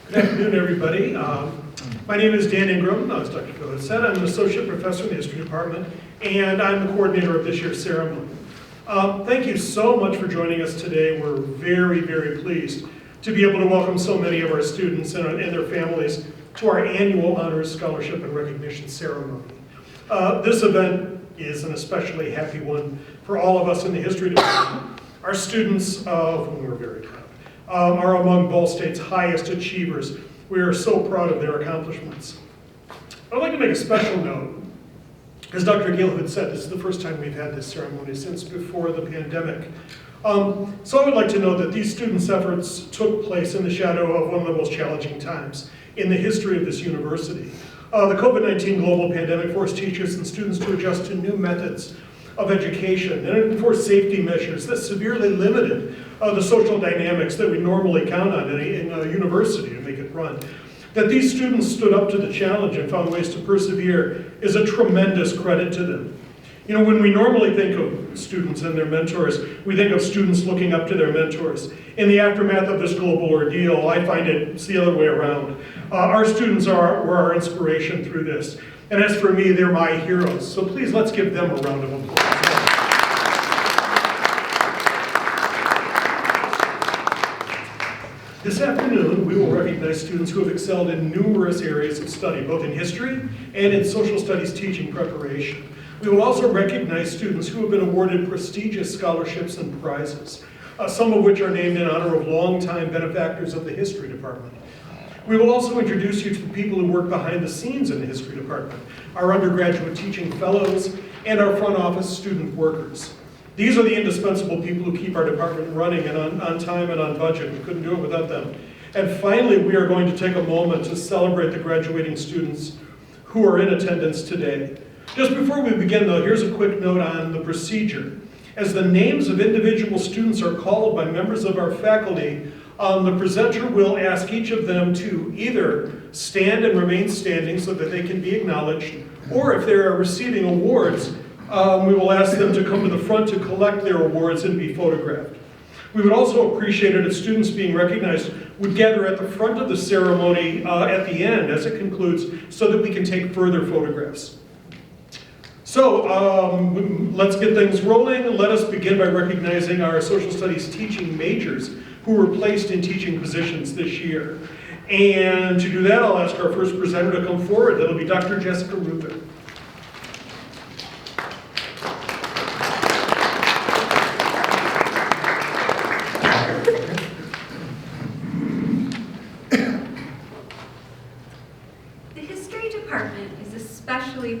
Good afternoon, everybody. My name is Dan Ingram. As Dr. Phil said, I'm an associate professor in the history department, and I'm the coordinator of this year's ceremony. Thank you so much for joining us today. We're very, very pleased to be able to welcome so many of our students and their families to our annual Honors, Scholarship, and Recognition Ceremony. This event is an especially happy one for all of us in the history department. Our students, of whom we're very proud, are among Ball State's highest achievers. We are so proud of their accomplishments. I'd like to make a special note. As Dr. Galehood said, this is the first time we've had this ceremony since before the pandemic. So I would like to note that these students' efforts took place in the shadow of one of the most challenging times in the history of this university. The COVID-19 global pandemic forced teachers and students to adjust to new methods of education and enforced safety measures that severely limited the social dynamics that we normally count on in a university to make it run. That these students stood up to the challenge and found ways to persevere is a tremendous credit to them. You know, when we normally think of students and their mentors, we think of students looking up to their mentors. In the aftermath of this global ordeal, I find it's the other way around. Our students were our inspiration through this. And as for me, they're my heroes. So please, let's give them a round of applause. This afternoon, we will recognize students who have excelled in numerous areas of study, both in history and in social studies teaching preparation. We will also recognize students who have been awarded prestigious scholarships and prizes, some of which are named in honor of longtime benefactors of the history department. We will also introduce you to the people who work behind the scenes in the history department, our undergraduate teaching fellows, and our front office student workers. These are the indispensable people who keep our department running and on time and on budget. We couldn't do it without them. And finally, we are going to take a moment to celebrate the graduating students who are in attendance today. Just before we begin, though, here's a quick note on the procedure. As the names of individual students are called by members of our faculty, the presenter will ask each of them to either stand and remain standing so that they can be acknowledged, or if they are receiving awards, we will ask them to come to the front to collect their awards and be photographed. We would also appreciate it if students being recognized would gather at the front of the ceremony at the end as it concludes so that we can take further photographs. So let's get things rolling. Let us begin by recognizing our social studies teaching majors who were placed in teaching positions this year. And to do that, I'll ask our first presenter to come forward. That'll be Dr. Jessica Ruther.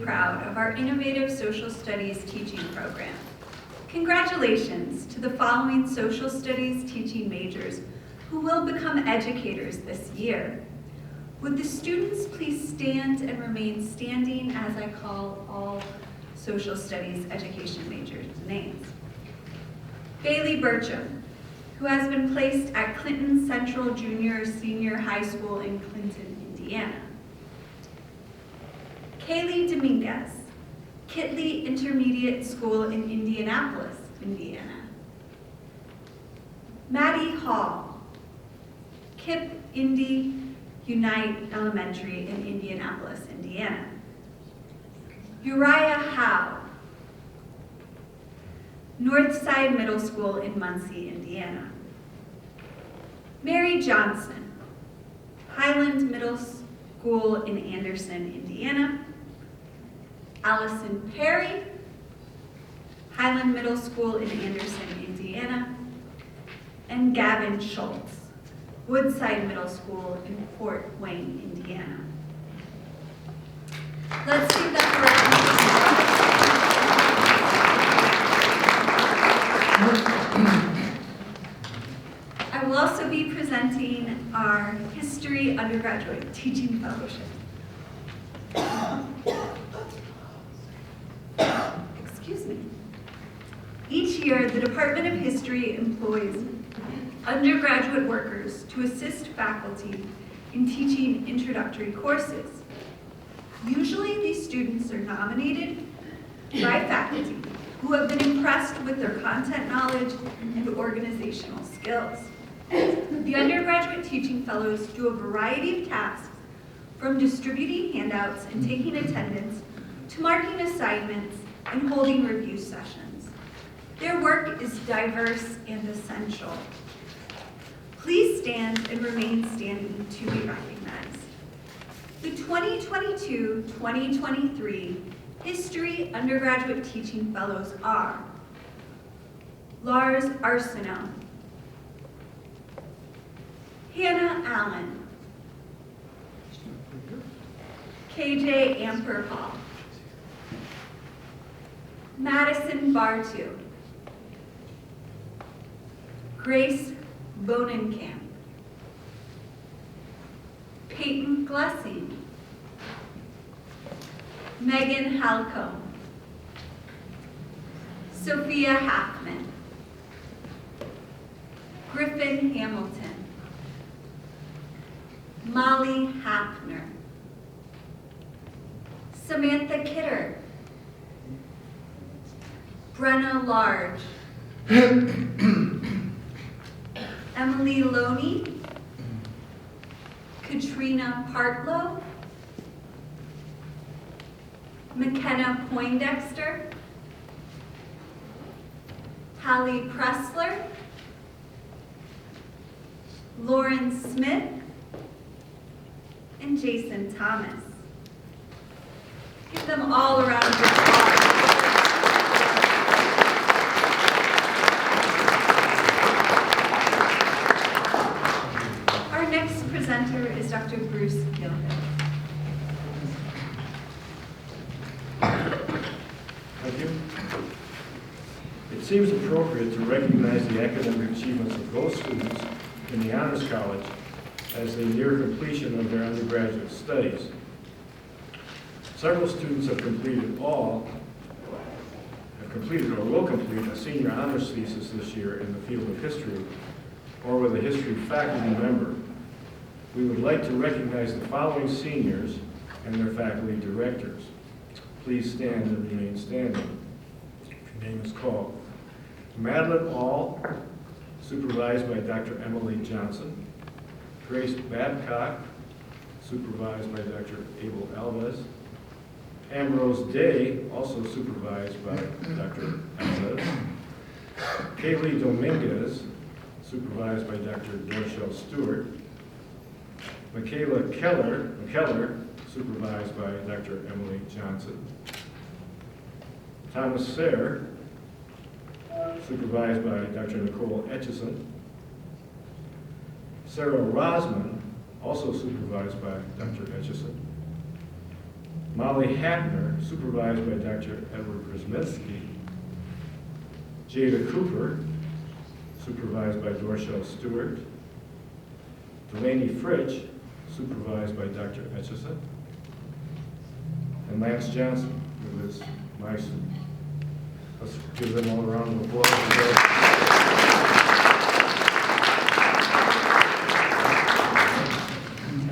Proud of our innovative social studies teaching program. Congratulations to the following social studies teaching majors who will become educators this year. Would the students please stand and remain standing as I call all social studies education majors' names. Bailey Burcham, who has been placed at Clinton Central Junior Senior High School in Clinton, Indiana. Kaylee Dominguez, Kitley Intermediate School in Indianapolis, Indiana. Maddie Hall, KIPP Indy Unite Elementary in Indianapolis, Indiana. Uriah Howe, Northside Middle School in Muncie, Indiana. Mary Johnson, Highland Middle School in Anderson, Indiana. Allison Perry, Highland Middle School in Anderson, Indiana. And Gavin Schultz, Woodside Middle School in Fort Wayne, Indiana. Let's give them a round. I will also be presenting our History Undergraduate Teaching Fellowship. Excuse me. Each year, the Department of History employs undergraduate workers to assist faculty in teaching introductory courses. Usually, these students are nominated by faculty who have been impressed with their content knowledge and organizational skills. The undergraduate teaching fellows do a variety of tasks, from distributing handouts and taking attendance, to marking assignments and holding review sessions. Their work is diverse and essential. Please stand and remain standing to be recognized. The 2022-2023 History Undergraduate Teaching Fellows are Lars Arsenault, Hannah Allen, KJ Amperhall, Madison Bartu, Grace Bonenkamp, Peyton Glessing, Megan Halcombe, Sophia Hackman, Griffin Hamilton, Molly Hafner, Samantha Kidder, Brenna Large, Emily Loney, Katrina Partlow, McKenna Poindexter, Hallie Pressler, Lauren Smith, and Jason Thomas. Give them all a round of applause. Our next presenter is Dr. Bruce Gilbert. Thank you. It seems appropriate to recognize the academic achievements of those students in the Honors College as they near completion of their undergraduate studies. Several students have completed or will complete a senior honors thesis this year in the field of history or with a history faculty member. We would like to recognize the following seniors and their faculty directors. Please stand and remain standing if your name is called. Madeline All, supervised by Dr. Emily Johnson. Grace Babcock, supervised by Dr. Abel Alves. Ambrose Day, also supervised by Dr. Alves. Kaylee Dominguez, supervised by Dr. Dorchelle Stewart. Michaela McKellar, supervised by Dr. Emily Johnson. Thomas Sayre, supervised by Dr. Nicole Etchison. Sarah Rosman, also supervised by Dr. Etchison. Molly Hafner, supervised by Dr. Edward Brzezinski. Jada Cooper, supervised by Dorchelle Stewart. Delaney Fritsch, supervised by Dr. Etchison. And Lance Johnson, who is my student. Let's give them all a round of applause.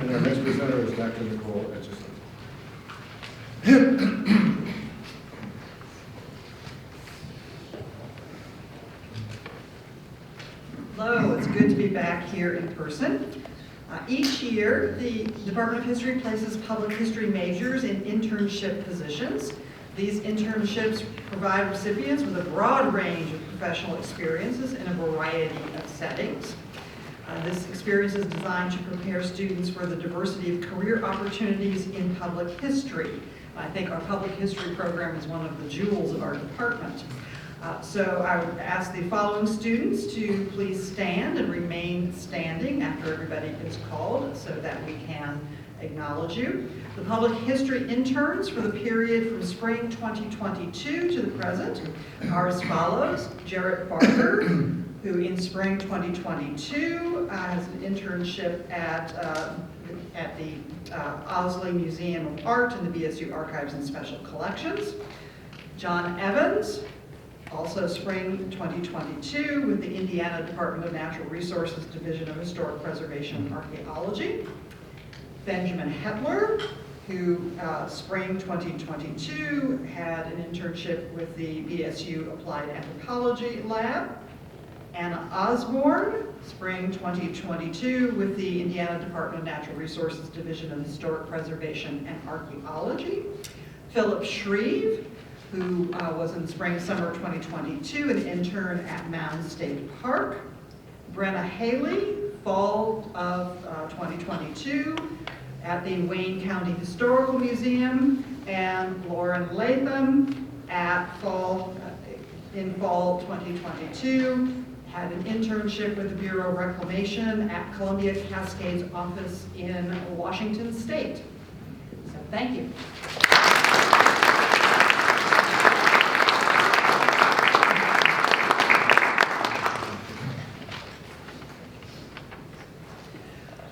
And our next presenter is Dr. Nicole Etchison. Hello, it's good to be back here in person. Each year, the Department of History places public history majors in internship positions. These internships provide recipients with a broad range of professional experiences in a variety of settings. This experience is designed to prepare students for the diversity of career opportunities in public history. I think our public history program is one of the jewels of our department. So I would ask the following students to please stand and remain standing after everybody is called so that we can acknowledge you. The public history interns for the period from spring 2022 to the present are as follows. Jarrett Barker, who in spring 2022 has an internship at the Owsley Museum of Art and the BSU Archives and Special Collections. John Evans, also spring 2022 with the Indiana Department of Natural Resources Division of Historic Preservation and Archaeology. Benjamin Hetler, who spring 2022 had an internship with the BSU Applied Anthropology Lab. Anna Osborne, spring 2022, with the Indiana Department of Natural Resources Division of Historic Preservation and Archaeology. Philip Shreve, who was in spring, summer 2022, an intern at Mound State Park. Brenna Haley, fall of 2022, at the Wayne County Historical Museum. And Lauren Latham, at in fall 2022, had an internship with the Bureau of Reclamation at Columbia Cascades office in Washington State. So thank you.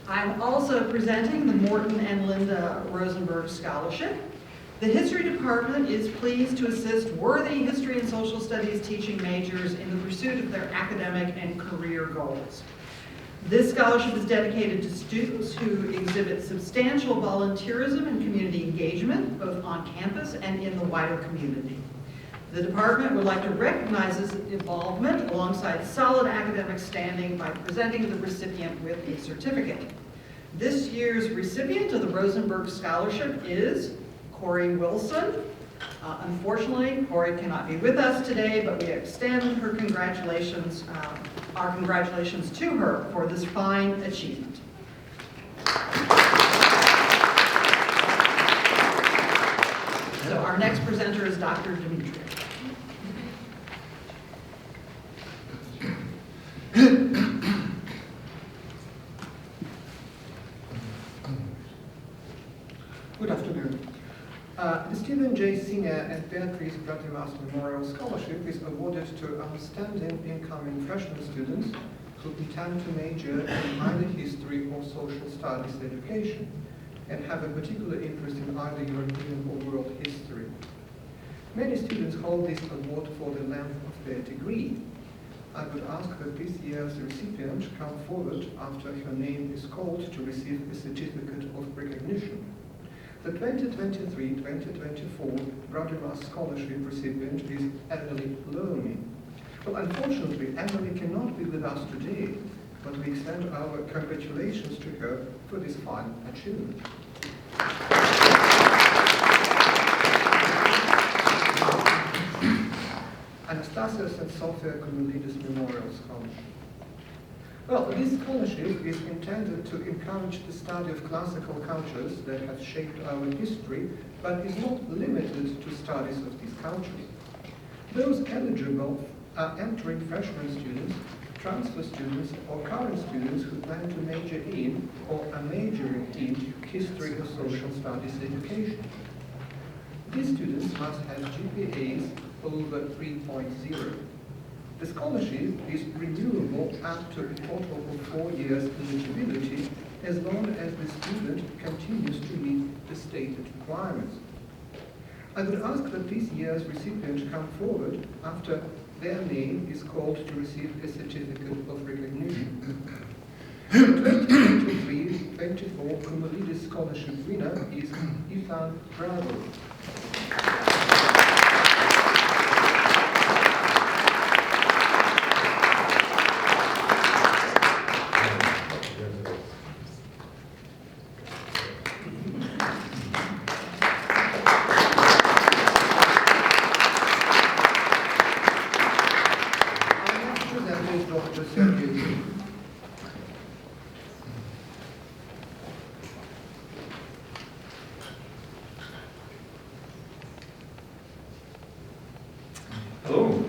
I'm also presenting the Morton and Linda Rosenberg Scholarship. The History Department is pleased to assist worthy history and social studies teaching majors in the pursuit of their academic and career goals. This scholarship is dedicated to students who exhibit substantial volunteerism and community engagement, both on campus and in the wider community. The department would like to recognize this involvement alongside solid academic standing by presenting the recipient with a certificate. This year's recipient of the Rosenberg Scholarship is Corey Wilson. Unfortunately, Corey cannot be with us today, but we extend her congratulations, our congratulations to her for this fine achievement. So our next presenter is Dr. Dimitri. Good afternoon. The Stephen J. Singer and Beatrice Bratimas Memorial Scholarship is awarded to outstanding incoming freshman students who intend to major in either history or social studies education and have a particular interest in either European or world history. Many students hold this award for the length of their degree. I would ask that this year's recipient come forward after her name is called to receive a certificate of recognition. The 2023-2024 Bratimas Scholarship recipient is Emily Looney. Well, unfortunately, Emily cannot be with us today, but we extend our congratulations to her for this fine achievement. Anastasios and Sofia Koumoulides Memorial Scholarship. Well, this scholarship is intended to encourage the study of classical cultures that have shaped our history, but is not limited to studies of these cultures. Those eligible are entering freshman students, transfer students, or current students who plan to major in or are majoring in history or social studies education. These students must have GPAs over 3.0. The scholarship is renewable up to a total of 4 years eligibility as long as the student continues to meet the stated requirements. I would ask that this year's recipient come forward after their name is called to receive a certificate of recognition. The 2023-24 Koumoulides Scholarship winner is Ethan Bravo. Dr. Sergei. Hello.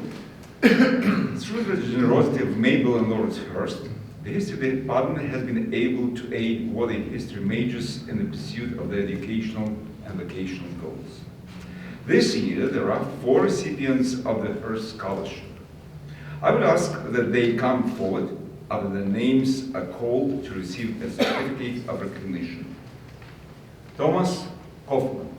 Through the generosity of Mabel and Lawrence Hurst, the History Department has been able to aid worthy history majors in the pursuit of their educational and vocational goals. This year, there are 4 recipients of the Hurst Scholarship. I would ask that they come forward after their names are called to receive a certificate of recognition. Thomas Kaufman.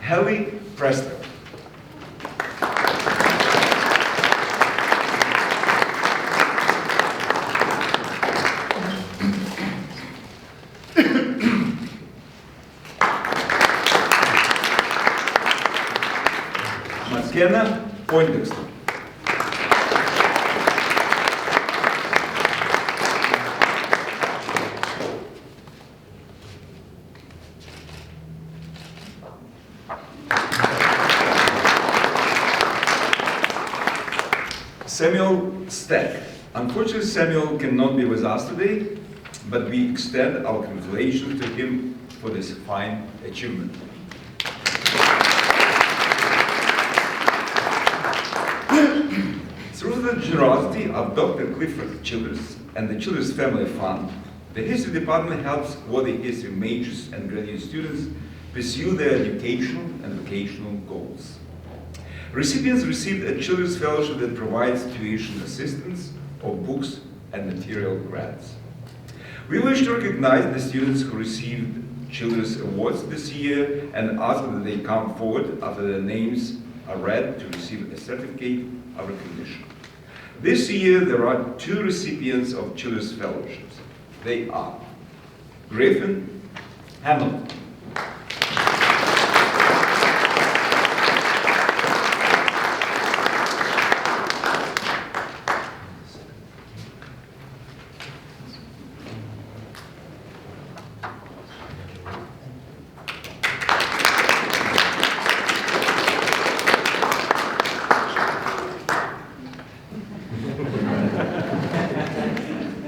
Helly Presto. McKenna Poindexter. Samuel Steck. Unfortunately, Samuel cannot be with us today, but we extend our congratulations to him for this fine achievement. Through the generosity of Dr. Clifford Childers and the Childers Family Fund, the History Department helps worthy history majors and graduate students pursue their educational and vocational goals. Recipients received a Children's Fellowship that provides tuition assistance or books and material grants. We wish to recognize the students who received Children's Awards this year and ask that they come forward after their names are read to receive a certificate of recognition. This year, there are 2 recipients of Children's Fellowships. They are Griffin Hamilton,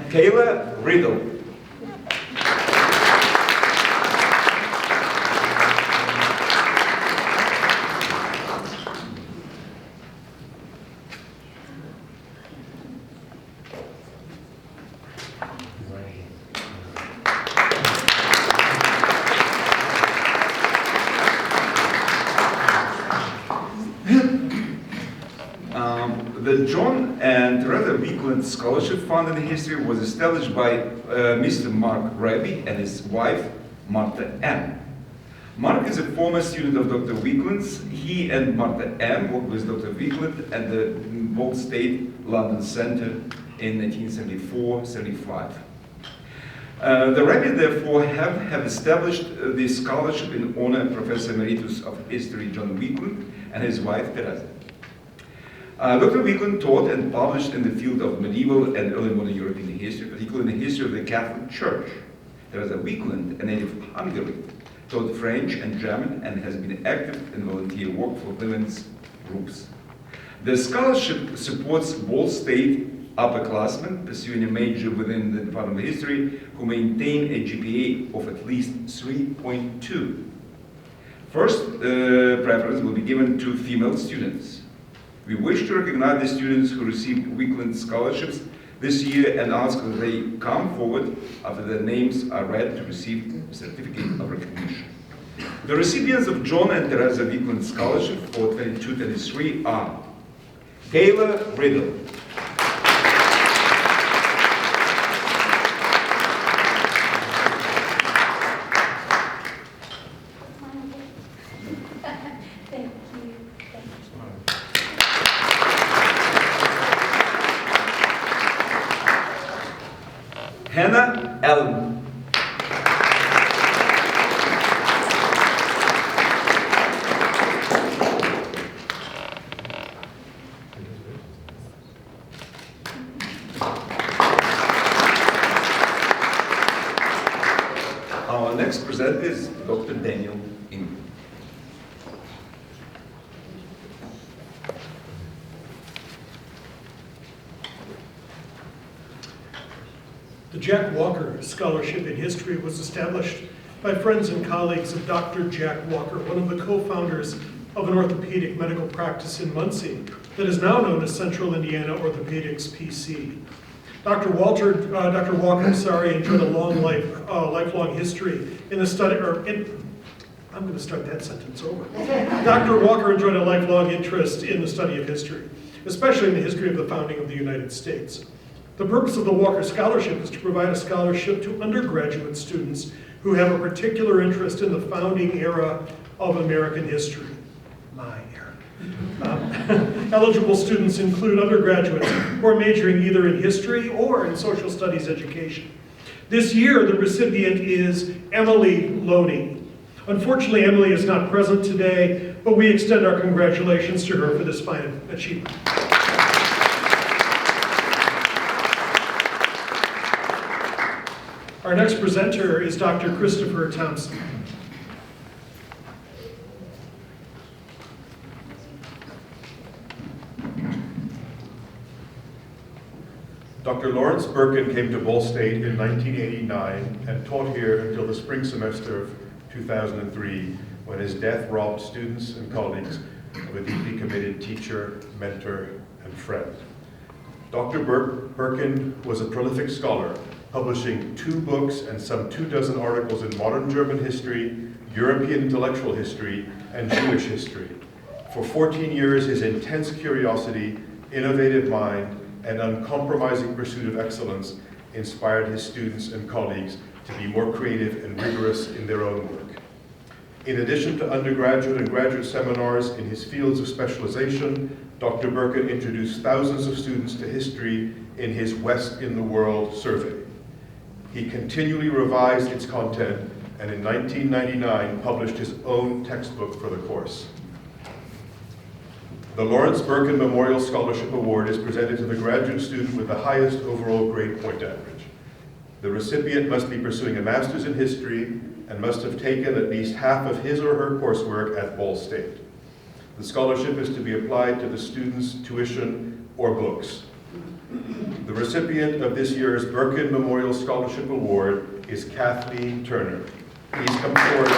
Kayla Riddle, the John and Teresa Wickland Scholarship Fund in History was established by Mr. Mark Raby and his wife, Martha M. Mark is a former student of Dr. Wickland's. He and Martha M. worked with Dr. Wickland at the Ball State London Center in 1974-75. The Raby, therefore, have established the scholarship in honor of Professor Emeritus of History John Wickland and his wife, Teresa. Dr. Wickland taught and published in the field of medieval and early modern European history, particularly in the history of the Catholic Church. Teresa Wickland, a native of Hungary, taught French and German and has been active in volunteer work for women's groups. The scholarship supports Ball State upperclassmen pursuing a major within the Department of History who maintain a GPA of at least 3.2. First preference will be given to female students. We wish to recognize the students who received Wickland scholarships this year and ask that they come forward after their names are read to receive a certificate of recognition. The recipients of John and Teresa Wickland Scholarship for 22-23 are Kayla Riddle, Hannah Allen, our next presenter is Dr. Daniel Ingram. The Jack Walker Scholarship in History was established by friends and colleagues of Dr. Jack Walker, one of the co-founders of an orthopedic medical practice in Muncie that is now known as Central Indiana Orthopedics PC. Dr. Walker enjoyed a lifelong history in the study, I'm going to start that sentence over. Dr. Walker enjoyed a lifelong interest in the study of history, especially in the history of the founding of the United States. The purpose of the Walker Scholarship is to provide a scholarship to undergraduate students who have a particular interest in the founding era of American history. My Aaron. Eligible students include undergraduates who are majoring either in history or in social studies education. This year, the recipient is Emily Loney. Unfortunately, Emily is not present today, but we extend our congratulations to her for this fine achievement. Our next presenter is Dr. Christopher Thompson. Dr. Lawrence Birkin came to Ball State in 1989 and taught here until the spring semester of 2003, when his death robbed students and colleagues of a deeply committed teacher, mentor, and friend. Dr. Birkin was a prolific scholar, publishing 2 books and some 24 articles in modern German history, European intellectual history, and Jewish history. For 14 years, his intense curiosity, innovative mind, and uncompromising pursuit of excellence inspired his students and colleagues to be more creative and rigorous in their own work. In addition to undergraduate and graduate seminars in his fields of specialization, Dr. Birkin introduced thousands of students to history in his West in the World survey. He continually revised its content and in 1999 published his own textbook for the course. The Lawrence Birkin Memorial Scholarship Award is presented to the graduate student with the highest overall grade point average. The recipient must be pursuing a master's in history and must have taken at least half of his or her coursework at Ball State. The scholarship is to be applied to the student's tuition or books. The recipient of this year's Birkin Memorial Scholarship Award is Kathleen Turner. Please come forward.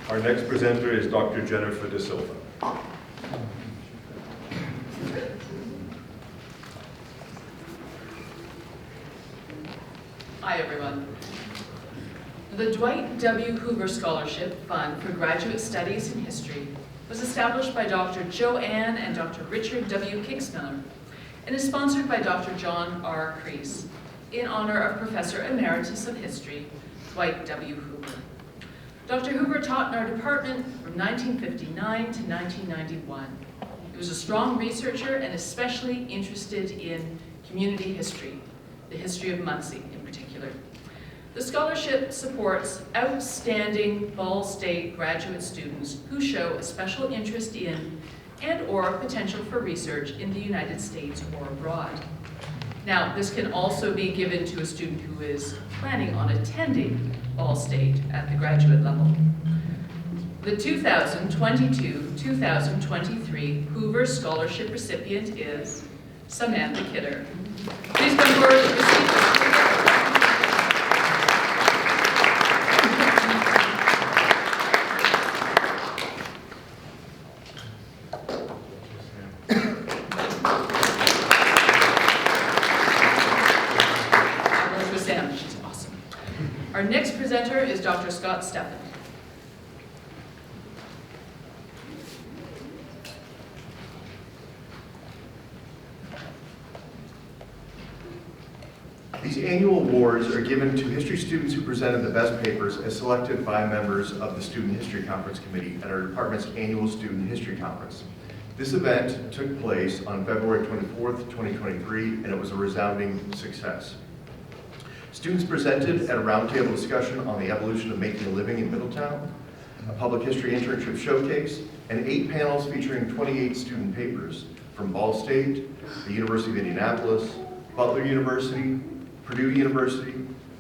Our next presenter is Dr. Jennifer De Silva. Hi, everyone. The Dwight W. Hoover Scholarship Fund for Graduate Studies in History was established by Dr. Joanne and Dr. Richard W. Kingsmiller and is sponsored by Dr. John R. Kreese in honor of Professor Emeritus of History, Dwight W. Hoover. Dr. Hoover taught in our department from 1959 to 1991. He was a strong researcher and especially interested in community history, the history of Muncie in particular. The scholarship supports outstanding Ball State graduate students who show a special interest in and/or potential for research in the United States or abroad. Now, this can also be given to a student who is planning on attending Ball State at the graduate level. The 2022-2023 Hoover Scholarship recipient is Samantha Kidder. Please come forward to receive this. Our next presenter is Dr. Scott Steffen. These annual awards are given to history students who presented the best papers as selected by members of the Student History Conference Committee at our department's annual Student History Conference. This event took place on February 24th, 2023, and it was a resounding success. Students presented at a roundtable discussion on the evolution of making a living in Middletown, a public history internship showcase, and 8 panels featuring 28 student papers from Ball State, the University of Indianapolis, Butler University, Purdue University,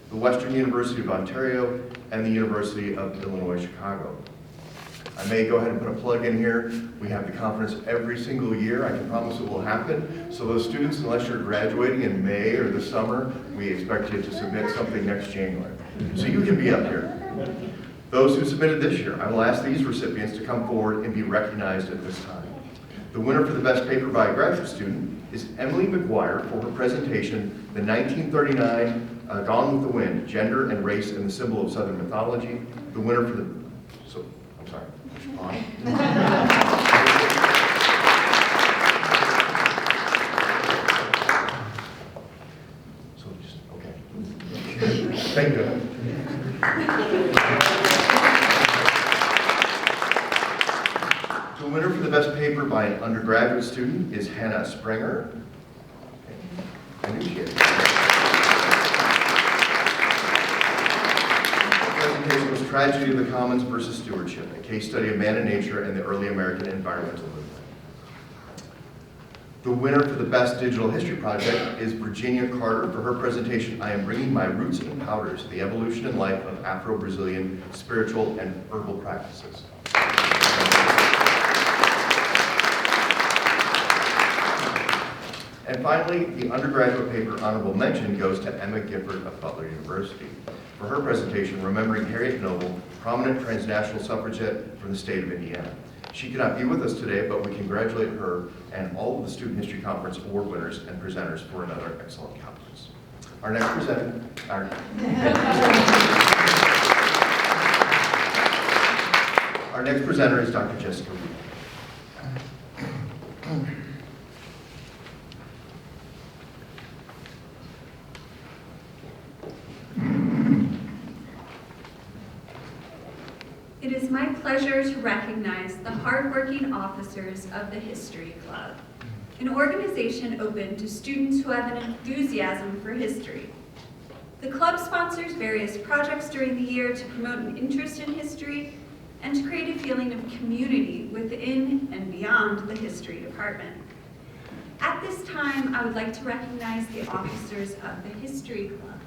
the Western University of Ontario, and the University of Illinois, Chicago. I may go ahead and put a plug in here. We have the conference every single year. I can promise it will happen. So those students, unless you're graduating in May or the summer, we expect you to submit something next January. So you can be up here. Those who submitted this year, I will ask these recipients to come forward and be recognized at this time. The winner for the best paper by a graduate student is Emily McGuire for her presentation, The 1939 Gone with the Wind, Gender and Race and the Symbol of Southern Mythology. The winner for the, The winner for the best paper by an undergraduate student is Hannah Springer. I knew she had. The presentation was Tragedy of the Commons versus Stewardship, a case study of man and nature and the early American environmental movement. The winner for the best digital history project is Virginia Carter for her presentation, I Am Bringing My Roots in Powders, the Evolution and Life of Afro-Brazilian Spiritual and Herbal Practices. And finally, the undergraduate paper honorable mention goes to Emma Gifford of Butler University for her presentation, Remembering Harriet Noble, prominent transnational suffragette from the state of Indiana. She cannot be with us today, but we congratulate her and all of the Student History Conference award winners and presenters for another excellent conference. Our next presenter, our next presenter is Dr. Jessica Reed. It is my pleasure to recognize the hardworking officers of the History Club, an organization open to students who have an enthusiasm for history. The club sponsors various projects during the year to promote an interest in history and to create a feeling of community within and beyond the History Department. At this time, I would like to recognize the officers of the History Club.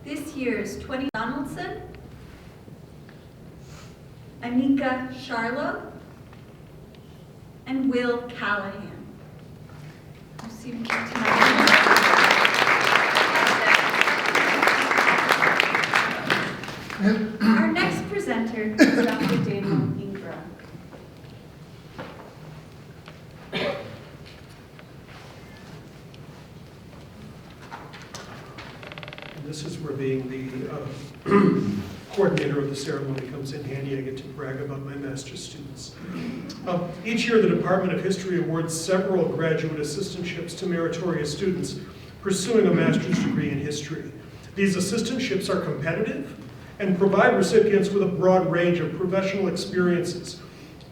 This year's 20 Donaldson, Anika Charlo, and Will Callahan. You seem to know. Our next presenter is Dr. Daniel Ingram. This is where being the coordinator of the ceremony comes in handy. I get to brag about my master's students. Each year, the Department of History awards several graduate assistantships to meritorious students pursuing a master's degree in history. These assistantships are competitive and provide recipients with a broad range of professional experiences,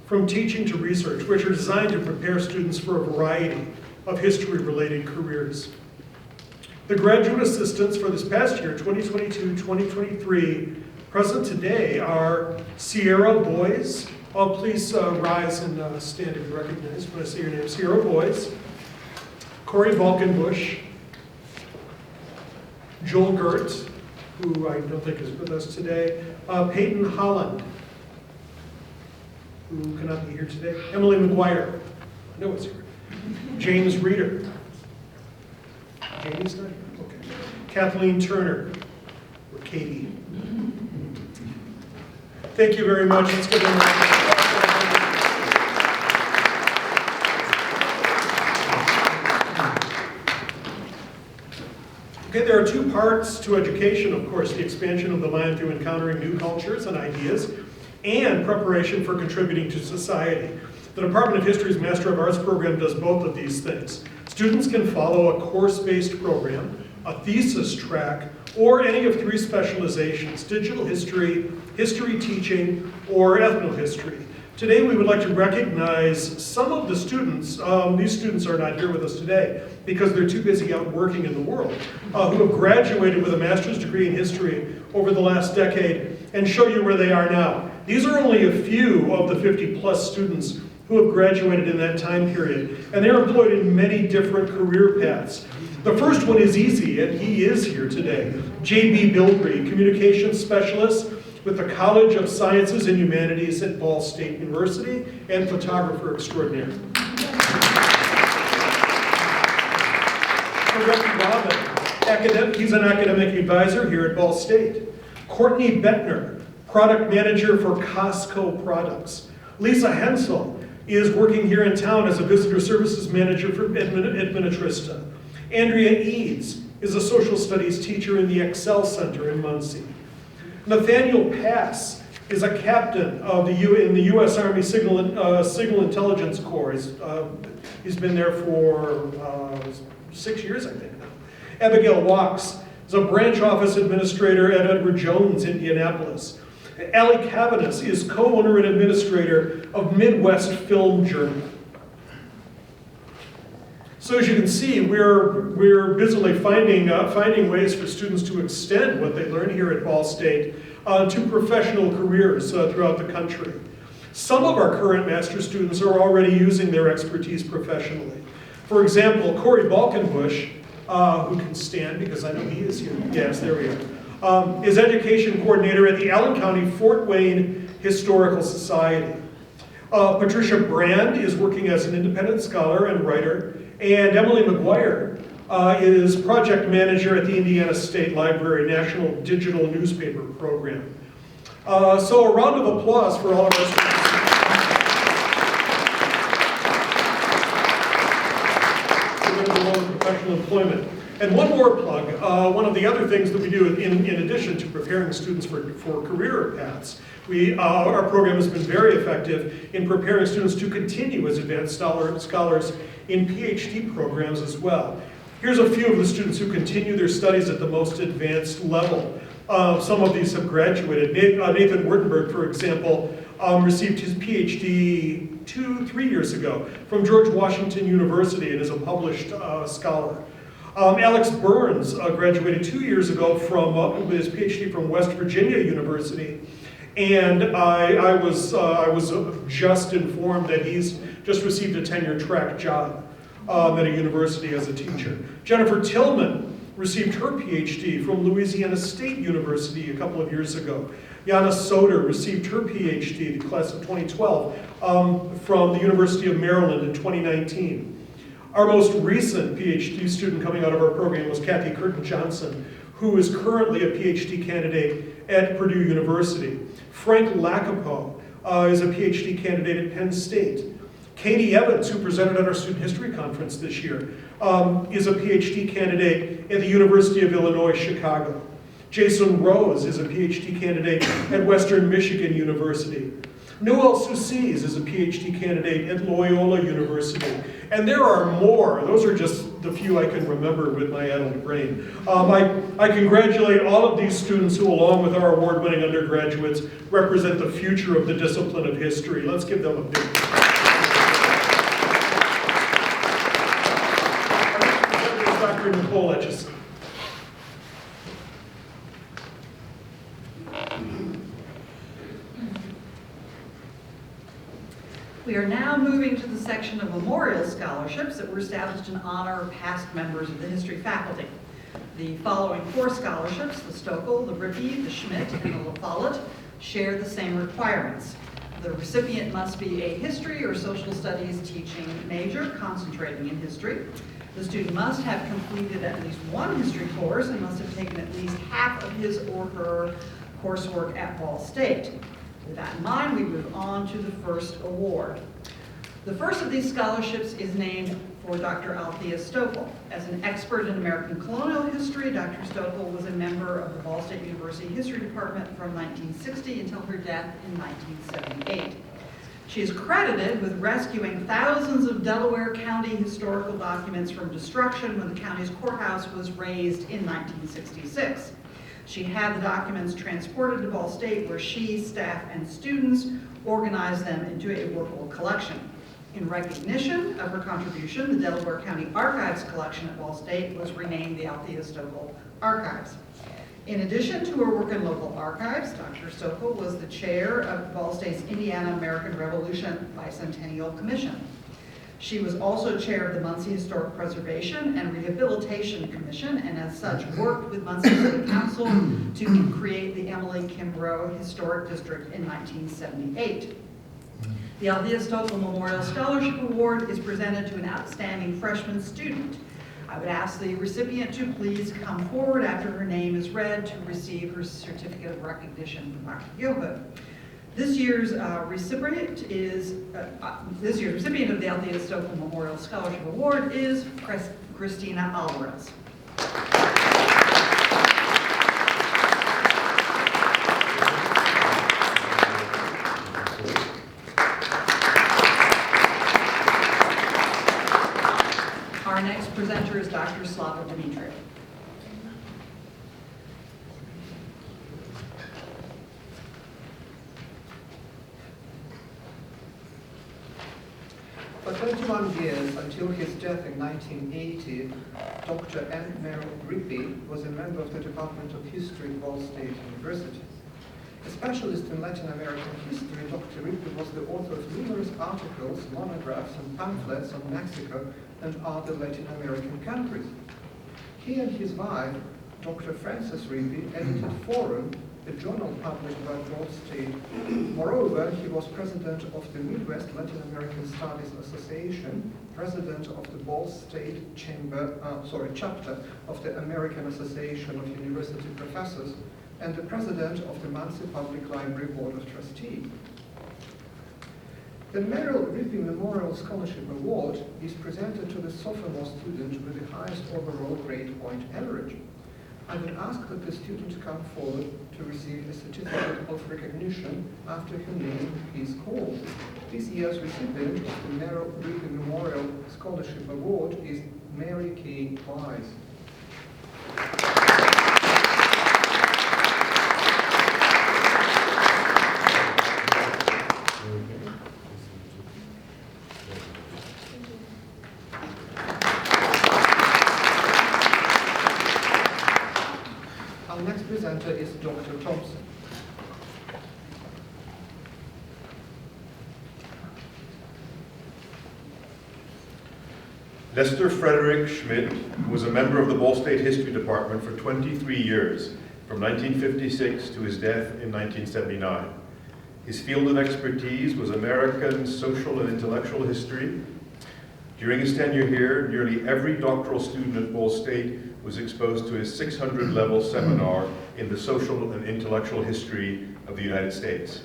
from teaching to research, which are designed to prepare students for a variety of history-related careers. The graduate assistants for this past year, 2022-2023, present today are Sierra Boys. Please rise and stand if you recognize when I say your name. Sierra Boys, Corey Valkenbush, Joel Gert, who I don't think is with us today, Peyton Holland, who cannot be here today, Emily McGuire, I know it's here, James Reeder, Jamie's not here, okay, Kathleen Turner, or Katie. Thank you very much. Let's give them a round. Okay, there are two parts to education, of course, the expansion of the mind through encountering new cultures and ideas, and preparation for contributing to society. The Department of History's Master of Arts program does both of these things. Students can follow a course-based program, a thesis track, or any of three specializations: digital history, history teaching, or ethnohistory. Today we would like to recognize some of the students, these students are not here with us today because they're too busy out working in the world, who have graduated with a master's degree in history over the last decade, and show you where they are now. These are only a few of the 50+ students who have graduated in that time period, and they're employed in many different career paths. The first one is easy, and he is here today. J.B. Bilbrey, communications specialist with the College of Sciences and Humanities at Ball State University, and photographer extraordinaire. Rebecca Robin, he's an academic advisor here at Ball State. Courtney Bettner, product manager for Costco Products. Lisa Hensel is working here in town as a visitor services manager for Administrista. Andrea Eads is a social studies teacher in the Excel Center in Muncie. Nathaniel Pass is a captain of in the U.S. Army Signal Intelligence Corps. He's been there for 6 years, I think now. Abigail Walks is a branch office administrator at Edward Jones, Indianapolis. Allie Cavanis is co-owner and administrator of Midwest Film Journal. So as you can see, we're busily finding ways for students to extend what they learn here at Ball State to professional careers throughout the country. Some of our current master's students are already using their expertise professionally. For example, Corey Balkenbush, who can stand because I know he is here. Yes, there we are. Is education coordinator at the Allen County Fort Wayne Historical Society. Patricia Brand is working as an independent scholar and writer, and Emily McGuire is project manager at the Indiana State Library National Digital Newspaper Program. So a round of applause for all of our students. Professional employment. And one more plug, one of the other things that we do in addition to preparing students for career paths, our program has been very effective in preparing students to continue as advanced scholars in PhD programs as well. Here's a few of the students who continue their studies at the most advanced level. Some of these have graduated. Nathan Wurtenberg, for example, received his PhD 3 years ago from George Washington University and is a published scholar. Alex Burns graduated 2 years ago with his PhD from West Virginia University, and I was just informed that he's just received a tenure-track job at a university as a teacher. Jennifer Tillman received her PhD from Louisiana State University a couple of years ago. Yana Soder received her PhD, the class of 2012, from the University of Maryland in 2019. Our most recent PhD student coming out of our program was Kathy Curtin Johnson, who is currently a PhD candidate at Purdue University. Frank Lacapo is a PhD candidate at Penn State. Katie Evans, who presented at our Student History Conference this year, is a PhD candidate at the University of Illinois, Chicago. Jason Rose is a PhD candidate at Western Michigan University. Noel Soucies is a PhD candidate at Loyola University. And there are more. Those are just the few I can remember with my adult brain. I congratulate all of these students who, along with our award-winning undergraduates, represent the future of the discipline of history. Let's give them a big round. Dr. Nicole Etchison. We are now moving to the section of memorial scholarships that were established in honor of past members of the history faculty. The following 4 scholarships, the Stokel, the Rippey, the Schmidt, and the La Follette, share the same requirements. The recipient must be a history or social studies teaching major concentrating in history. The student must have completed at least one history course and must have taken at least half of his or her coursework at Ball State. With that in mind, we move on to the first award. The first of these scholarships is named for Dr. Althea Stokel. As an expert in American colonial history, Dr. Stokel was a member of the Ball State University History Department from 1960 until her death in 1978. She is credited with rescuing thousands of Delaware County historical documents from destruction when the county's courthouse was razed in 1966. She had the documents transported to Ball State, where she, staff, and students organized them into a workable collection. In recognition of her contribution, the Delaware County Archives collection at Ball State was renamed the Althea Stokel Archives. In addition to her work in local archives, Dr. Stokel was the chair of Ball State's Indiana American Revolution Bicentennial Commission. She was also chair of the Muncie Historic Preservation and Rehabilitation Commission, and as such worked with Muncie City Council to create the Emily Kimbrough Historic District in 1978. The Althea Stokel Memorial Scholarship Award is presented to an outstanding freshman student. I would ask the recipient to please come forward after her name is read to receive her certificate of recognition from Dr. Gilhood. This year's recipient of the Althea Stokel Memorial Scholarship Award is Christina Alvarez. Our next presenter is Dr. Slava Dimitriев. 41 years until his death in 1980, Dr. N. Merrill Rippey was a member of the Department of History at Ball State University. A specialist in Latin American history, Dr. Rippey was the author of numerous articles, monographs, and pamphlets on Mexico and other Latin American countries. He and his wife, Dr. Frances Rippey, edited Forum, a journal published by Ball State. Moreover, he was president of the Midwest Latin American Studies Association, president of the Ball State chapter of the American Association of University Professors, and the president of the Muncie Public Library Board of Trustees. The Merrill Rippey Memorial Scholarship Award is presented to the sophomore student with the highest overall grade point average. I would ask that the student come forward to receive a certificate of recognition after her name is called. This year's recipient of the Merrill Rippey Memorial Scholarship Award is Mary K. Wise. Our next presenter is Dr. Thompson. Lester Frederick Schmidt was a member of the Ball State History Department for 23 years, from 1956 to his death in 1979. His field of expertise was American social and intellectual history. During his tenure here, nearly every doctoral student at Ball State was exposed to his 600-level seminar in the social and intellectual history of the United States.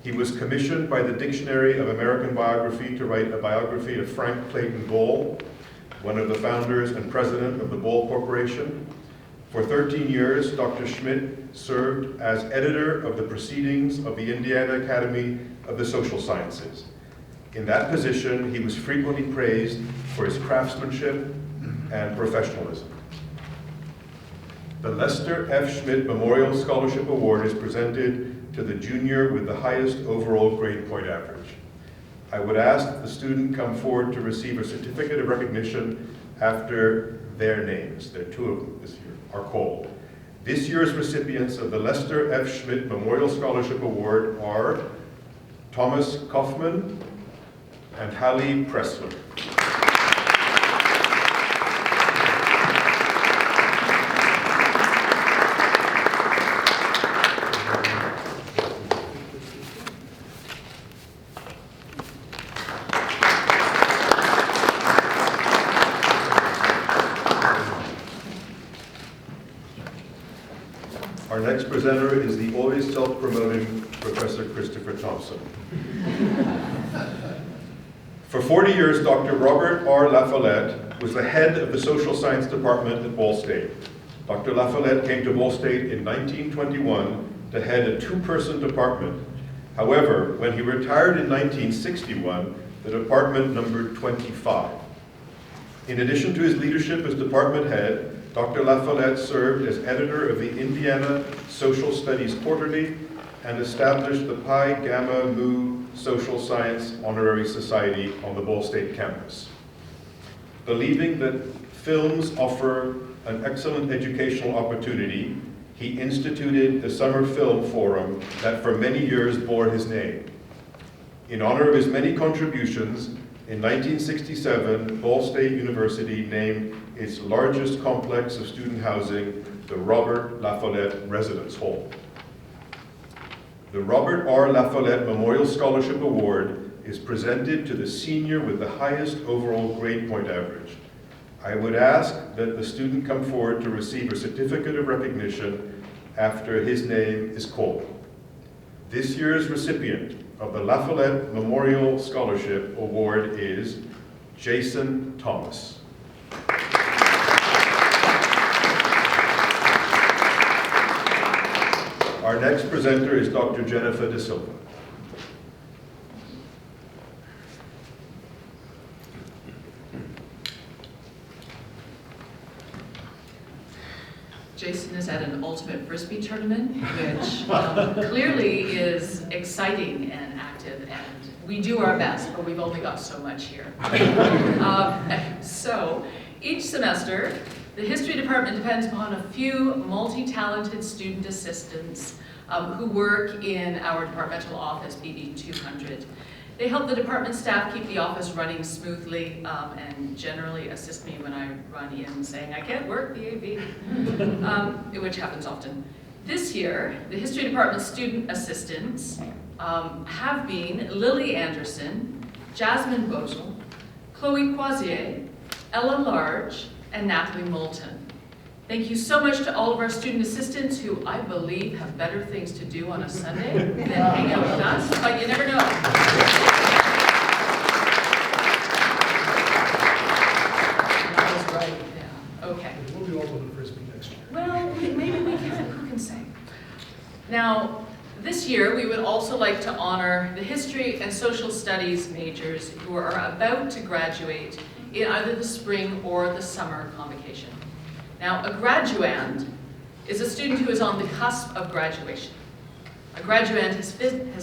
He was commissioned by the Dictionary of American Biography to write a biography of Frank Clayton Ball, one of the founders and president of the Ball Corporation. For 13 years, Dr. Schmidt served as editor of the Proceedings of the Indiana Academy of the Social Sciences. In that position, he was frequently praised for his craftsmanship and professionalism. The Lester F. Schmidt Memorial Scholarship Award is presented to the junior with the highest overall grade point average. I would ask that the student come forward to receive a certificate of recognition after their names. There are two of them this year, are called. This year's recipients of the Lester F. Schmidt Memorial Scholarship Award are Thomas Kaufman and Hallie Pressler. Our next presenter is the always self-promoting Professor Christopher Thompson. For 40 years, Dr. Robert R. LaFollette was the head of the Social Science Department at Ball State. Dr. LaFollette came to Ball State in 1921 to head a two-person department. However, when he retired in 1961, the department numbered 25. In addition to his leadership as department head, Dr. LaFollette served as editor of the Indiana Social Studies Quarterly and established the Pi Gamma Mu Social Science Honorary Society on the Ball State campus. Believing that films offer an excellent educational opportunity, he instituted the Summer Film Forum that for many years bore his name. In honor of his many contributions, in 1967, Ball State University named its largest complex of student housing the Robert LaFollette Residence Hall. The Robert R. LaFollette Memorial Scholarship Award is presented to the senior with the highest overall grade point average. I would ask that the student come forward to receive a certificate of recognition after his name is called. This year's recipient of the LaFollette Memorial Scholarship Award is Jason Thomas. Our next presenter is Dr. Jennifer De Silva. Jason is at an ultimate frisbee tournament, which clearly is exciting and active and We do our best, but we've only got so much here. So, each semester, the history department depends upon a few multi-talented student assistants who work in our departmental office, BB 200. They help the department staff keep the office running smoothly and generally assist me when I run in saying, I can't work the AV, which happens often. This year, the history department student assistants have been Lily Anderson, Jasmine Bozel, Chloe Croisier, Ella Large, and Natalie Moulton. Thank you so much to all of our student assistants who I believe have better things to do on a Sunday than hang out with us, but you never know. That was right, yeah, okay. We'll do Ultimate Frisbee next year. Well, maybe we can, who can say? Now, this year we would also like to honor the history and social studies majors who are about to graduate in either the spring or the summer convocation. Now, a graduand is a student who is on the cusp of graduation. A graduand has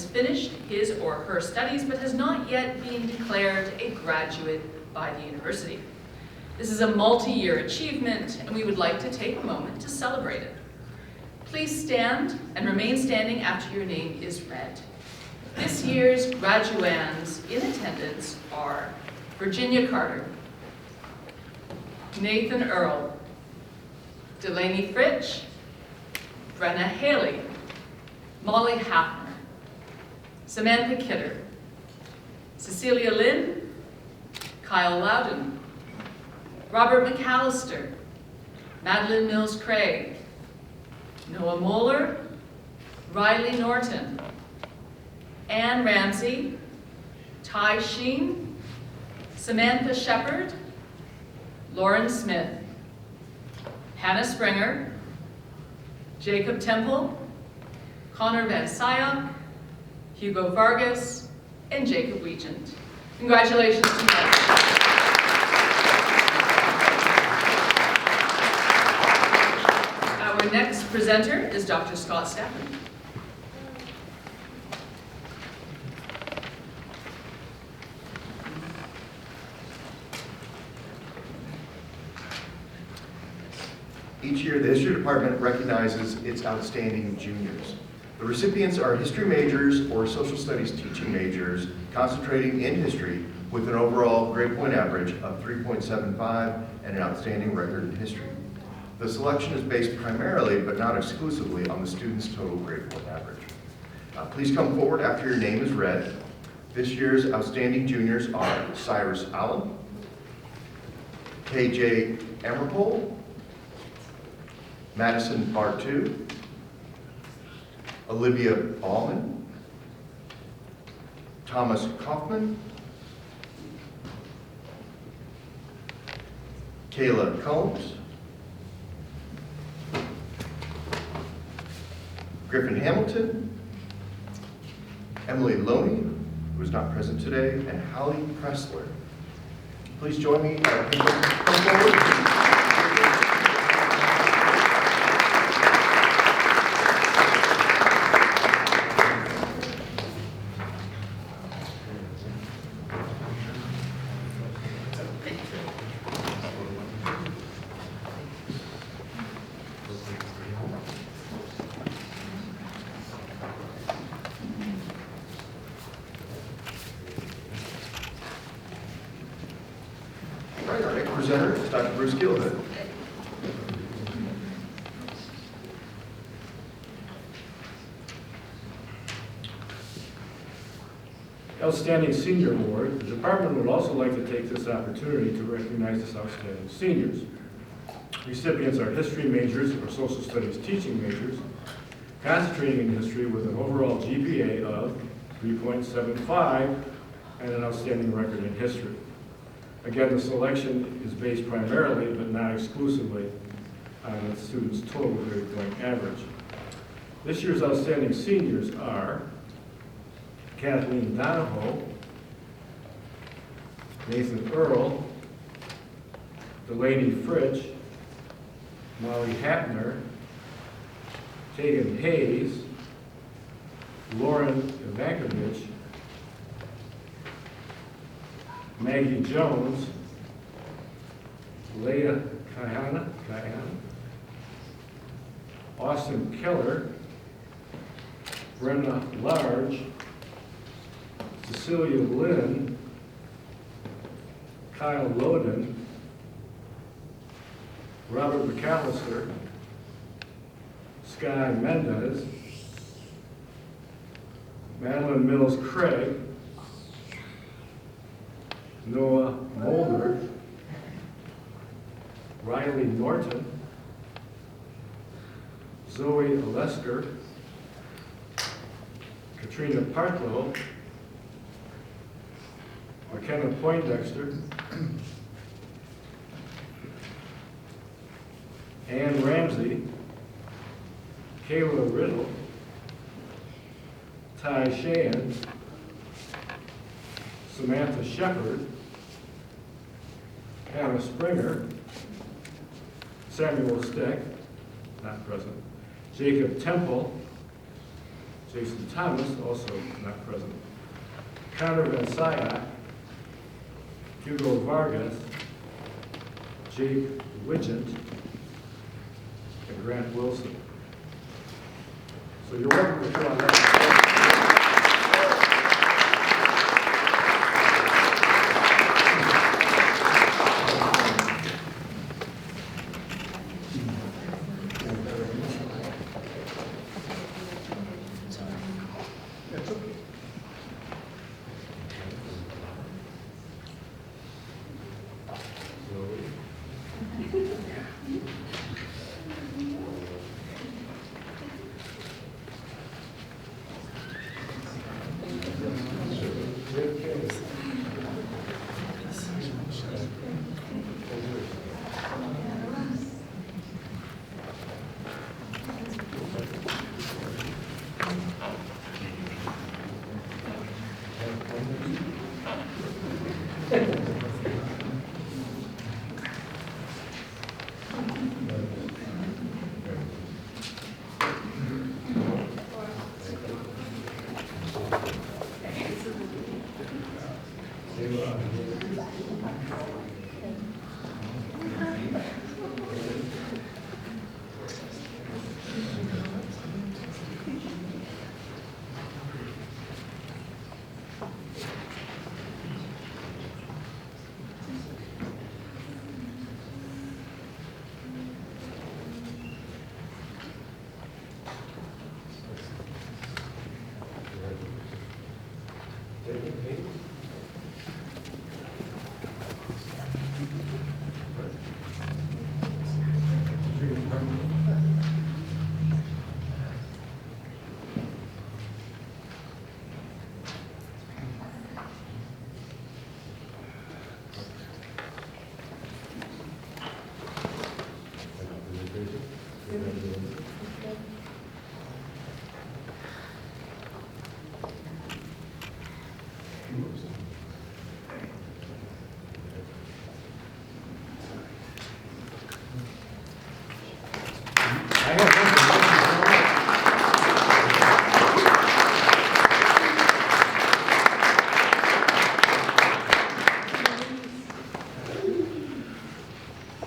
finished his or her studies but has not yet been declared a graduate by the university. This is a multi-year achievement, and we would like to take a moment to celebrate it. Please stand and remain standing after your name is read. This year's graduands in attendance are Virginia Carter, Nathan Earl, Delaney Fritsch, Brenna Haley, Molly Hafner, Samantha Kidder, Cecilia Lynn, Kyle Loudon, Robert McAllister, Madeline Mills Craig, Noah Moeller, Riley Norton, Ann Ramsey, Ty Sheen, Samantha Shepard, Lauren Smith, Hannah Springer, Jacob Temple, Connor Van Syock, Hugo Vargas, and Jacob Weegent. Congratulations to them. Our next presenter is Dr. Scott Stafford. Each year, the History Department recognizes its outstanding juniors. The recipients are history majors or social studies teaching majors concentrating in history with an overall grade point average of 3.75 and an outstanding record in history. The selection is based primarily, but not exclusively, on the student's total grade point average. Please come forward after your name is read. This year's outstanding juniors are Cyrus Allen, KJ Emerpole, Madison Bartu, Olivia Ballman, Thomas Kaufman, Kayla Combs, Griffin Hamilton, Emily Loney, who is not present today, and Holly Pressler. Please join me. Come forward. Our next presenter is Dr. Bruce Gilhood. Outstanding Senior Award, the department would also like to take this opportunity to recognize its outstanding seniors. Recipients are history majors or social studies teaching majors, concentrating in history with an overall GPA of 3.75 and an outstanding record in history. Again, the selection is based primarily, but not exclusively, on the student's total grade point average. This year's outstanding seniors are Kathleen Donahoe, Nathan Earl, Delaney Fritsch, Molly Hapner, Tegan Hayes, Lauren Ivankovich, Maggie Jones, Leah Kayana, Austin Keller, Brenna Large, Cecilia Lynn, Kyle Loden, Robert McAllister, Sky Mendez, Madeline Mills Craig, Noah Mulder, Riley Norton, Zoe Olesker, Katrina Partlow, McKenna Poindexter, Ann Ramsey, Kayla Riddle, Ty Shahan, Samantha Shepard, Hannah Springer, Samuel Steck, not present, Jacob Temple, Jason Thomas, also not present, Connor Van Syak, Hugo Vargas, Jake Widgeon, and Grant Wilson. So you're welcome to come on that.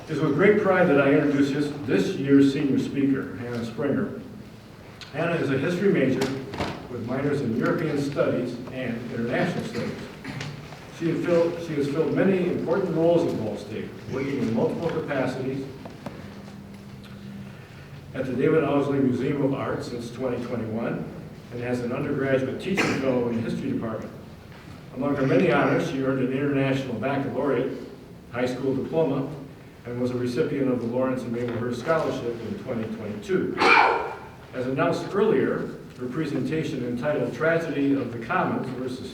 It is with great pride that I introduce this year's senior speaker, Hannah Springer. Hannah is a history major with minors in European Studies and International Studies. She has filled many important roles at Ball State, working in multiple capacities at the David Owsley Museum of Art since 2021, and has an undergraduate teaching fellow in the history department. Among her many honors, she earned an international baccalaureate, high school diploma, and was a recipient of the Lawrence and Maplehurst Scholarship in 2022. As announced earlier, her presentation entitled Tragedy of the Commons versus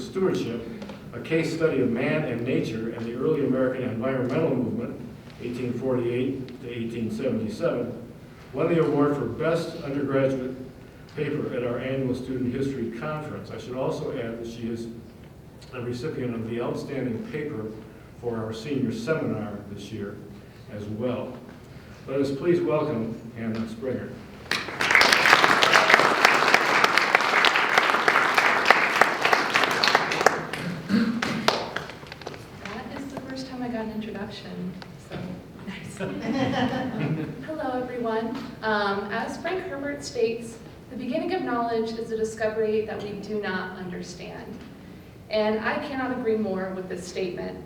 Stewardship, a case study of man and nature and the early American environmental movement, 1848 to 1877, won the award for Best Undergraduate Paper at our annual Student History Conference. I should also add that she is a recipient of the Outstanding Paper for our senior seminar this year as well. Let us please welcome Hannah Springer. introduction, so nice. Hello, everyone. As Frank Herbert states, the beginning of knowledge is a discovery that we do not understand. And I cannot agree more with this statement.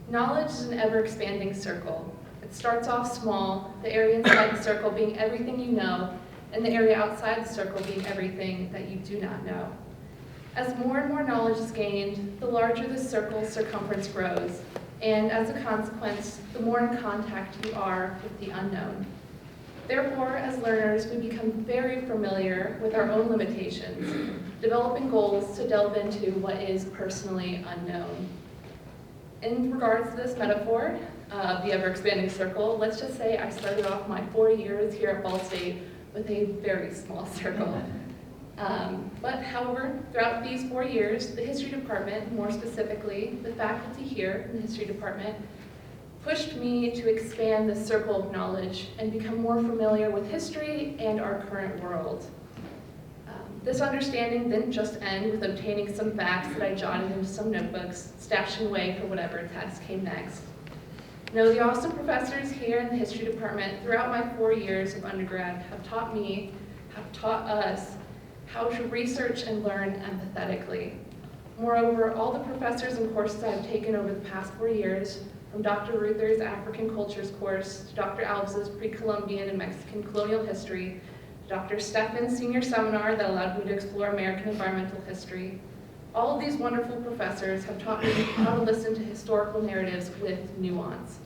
Knowledge is an ever-expanding circle. It starts off small, the area inside the circle being everything you know, and the area outside the circle being everything that you do not know. As more and more knowledge is gained, the larger the circle's circumference grows, and as a consequence, the more in contact you are with the unknown. Therefore, as learners, we become very familiar with our own limitations, developing goals to delve into what is personally unknown. In regards to this metaphor, the ever-expanding circle, let's just say I started off my 4 years here at Ball State with a very small circle. But however, throughout these 4 years, the history department, more specifically, the faculty here in the history department, pushed me to expand the circle of knowledge and become more familiar with history and our current world. This understanding didn't just end with obtaining some facts that I jotted into some notebooks, stashing away for whatever test came next. No, the awesome professors here in the history department throughout my 4 years of undergrad have taught us how to research and learn empathetically. Moreover, all the professors and courses I've taken over the past 4 years, from Dr. Ruther's African Cultures course to Dr. Alves' Pre-Columbian and Mexican Colonial History, to Dr. Steffen's senior seminar that allowed me to explore American environmental history. All of these wonderful professors have taught me how to listen to historical narratives with nuance.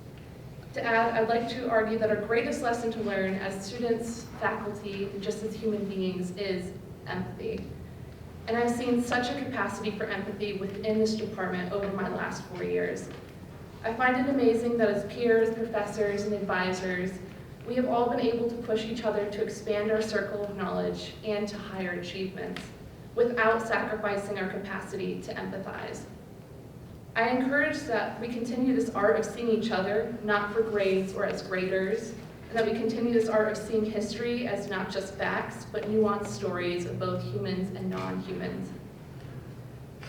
To add, I'd like to argue that our greatest lesson to learn as students, faculty, and just as human beings is empathy. And I've seen such a capacity for empathy within this department over my last 4 years. I find it amazing that as peers, professors, and advisors, we have all been able to push each other to expand our circle of knowledge and to higher achievements, without sacrificing our capacity to empathize. I encourage that we continue this art of seeing each other, not for grades or as graders, and that we continue this art of seeing history as not just facts, but nuanced stories of both humans and non-humans.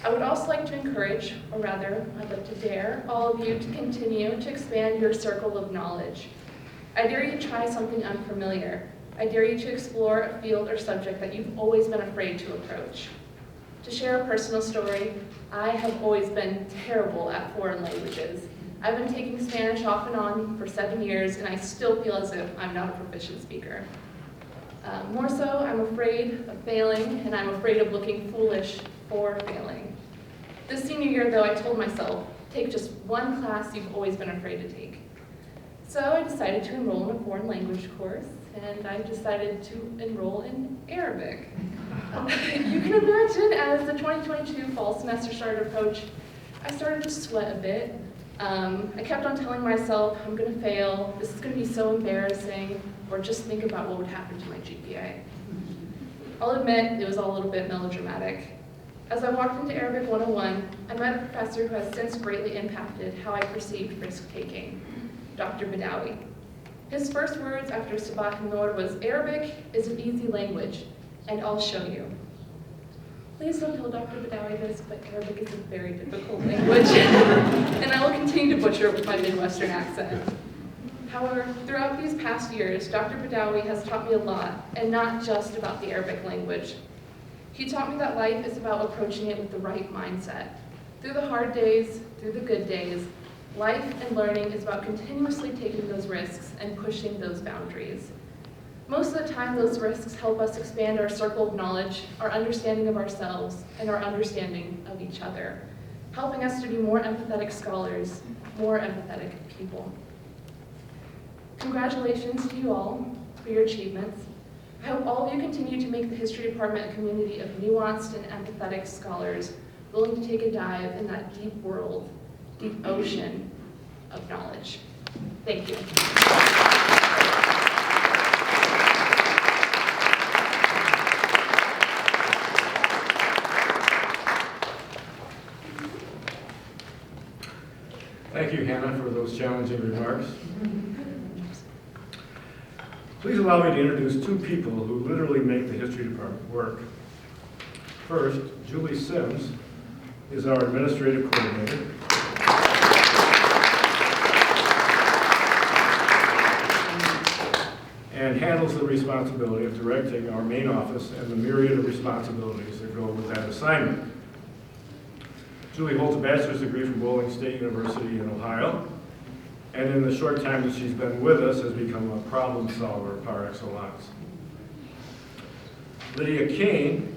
I would also like to encourage, or rather, I'd like to dare, all of you to continue to expand your circle of knowledge. I dare you to try something unfamiliar. I dare you to explore a field or subject that you've always been afraid to approach. To share a personal story, I have always been terrible at foreign languages. I've been taking Spanish off and on for 7 years, and I still feel as if I'm not a proficient speaker. More so, I'm afraid of failing, and I'm afraid of looking foolish for failing. This senior year, though, I told myself, take just one class you've always been afraid to take. So I decided to enroll in a foreign language course, and I decided to enroll in Arabic. You can imagine, as the 2022 fall semester started to approach, I started to sweat a bit. I kept on telling myself, I'm going to fail, this is going to be so embarrassing, or just think about what would happen to my GPA. I'll admit, it was all a little bit melodramatic. As I walked into Arabic 101, I met a professor who has since greatly impacted how I perceived risk-taking, Dr. Badawi. His first words after Sabah Noor was, "Arabic is an easy language, and I'll show you." Please don't tell Dr. Badawi this, but Arabic is a very difficult language, and I will continue to butcher it with my Midwestern accent. However, throughout these past years, Dr. Badawi has taught me a lot, and not just about the Arabic language. He taught me that life is about approaching it with the right mindset. Through the hard days, through the good days, life and learning is about continuously taking those risks and pushing those boundaries. Most of the time, those risks help us expand our circle of knowledge, our understanding of ourselves, and our understanding of each other, helping us to be more empathetic scholars, more empathetic people. Congratulations to you all for your achievements. I hope all of you continue to make the history department a community of nuanced and empathetic scholars willing to take a dive in that deep world, deep ocean of knowledge. Thank you. Thank you, Hannah, for those challenging remarks. Please allow me to introduce two people who literally make the history department work. First, Julie Sims is our administrative coordinator. and handles the responsibility of directing our main office and the myriad of responsibilities that go with that assignment. Julie holds a bachelor's degree from Bowling State University in Ohio, and in the short time that she's been with us has become a problem solver par excellence. Lydia Kane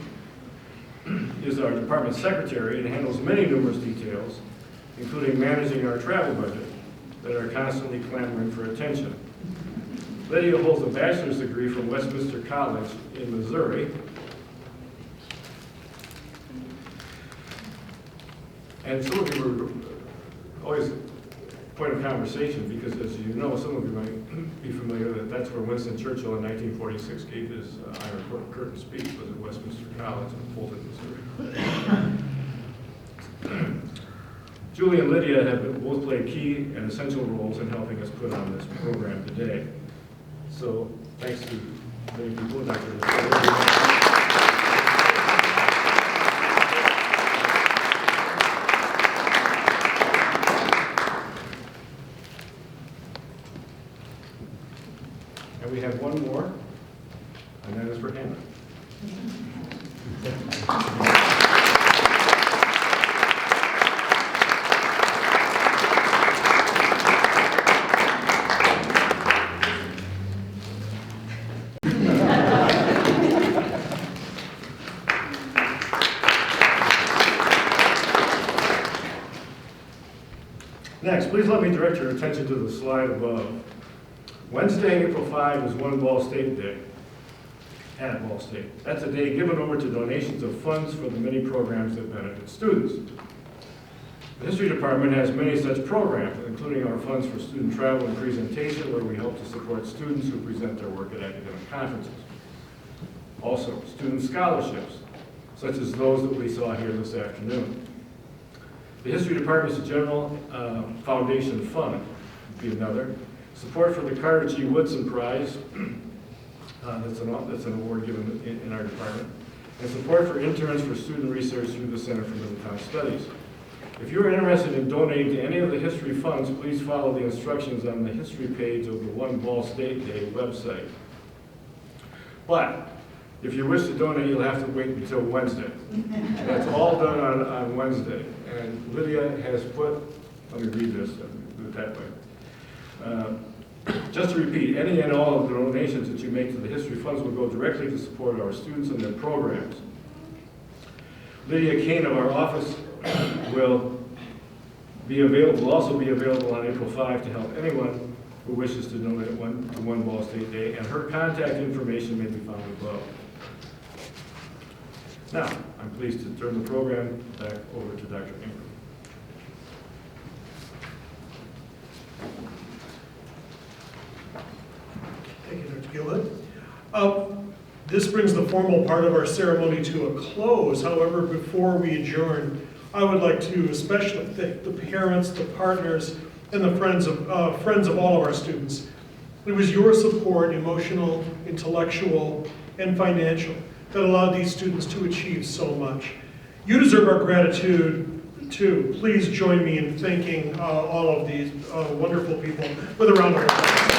is our department secretary and handles many numerous details, including managing our travel budget that are constantly clamoring for attention. Lydia holds a bachelor's degree from Westminster College in Missouri. And some of you were always point of conversation because, as you know, some of you might be familiar that that's where Winston Churchill in 1946 gave his Iron Curtain speech, was at Westminster College in Fulton, Missouri. Julie and Lydia have both played key and essential roles in helping us put on this program today. So thanks to many people, Dr. And we have one more, and that is for Hannah. Next, please let me direct your attention to the slide above. Wednesday, April 5 is One Ball State Day at Ball State. That's a day given over to donations of funds for the many programs that benefit students. The History Department has many such programs, including our funds for student travel and presentation, where we help to support students who present their work at academic conferences. Also, student scholarships, such as those that we saw here this afternoon. The History Department's General Foundation Fund would be another. Support for the Carter G. Woodson Prize, that's an award given in our department, and support for interns for student research through the Center for Middletown Studies. If you're interested in donating to any of the history funds, please follow the instructions on the history page of the One Ball State Day website. But if you wish to donate, you'll have to wait until Wednesday. That's all done on Wednesday. And Lydia has put, let me read this, do it that way. Just to repeat, any and all of the donations that you make to the history funds will go directly to support our students and their programs. Lydia Kane of our office will also be available on April 5 to help anyone who wishes to donate to One Ball State Day, and her contact information may be found above. Now, I'm pleased to turn the program back over to Dr. Ingram. Thank you, Dr. Gillett. This brings the formal part of our ceremony to a close. However, before we adjourn, I would like to especially thank the parents, the partners, and the friends of all of our students. It was your support, emotional, intellectual, and financial, that allowed these students to achieve so much. You deserve our gratitude too. Please join me in thanking all of these wonderful people with a round of applause.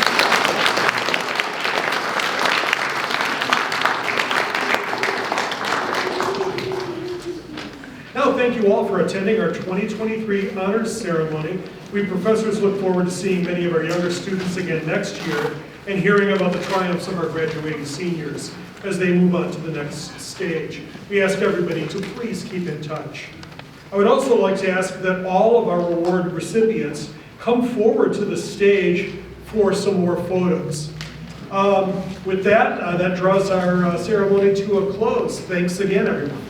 Now, thank you all for attending our 2023 honors ceremony. We professors look forward to seeing many of our younger students again next year and hearing about the triumphs of our graduating seniors as they move on to the next stage. We ask everybody to please keep in touch. I would also like to ask that all of our award recipients come forward to the stage for some more photos. With that, that draws our ceremony to a close. Thanks again, everyone.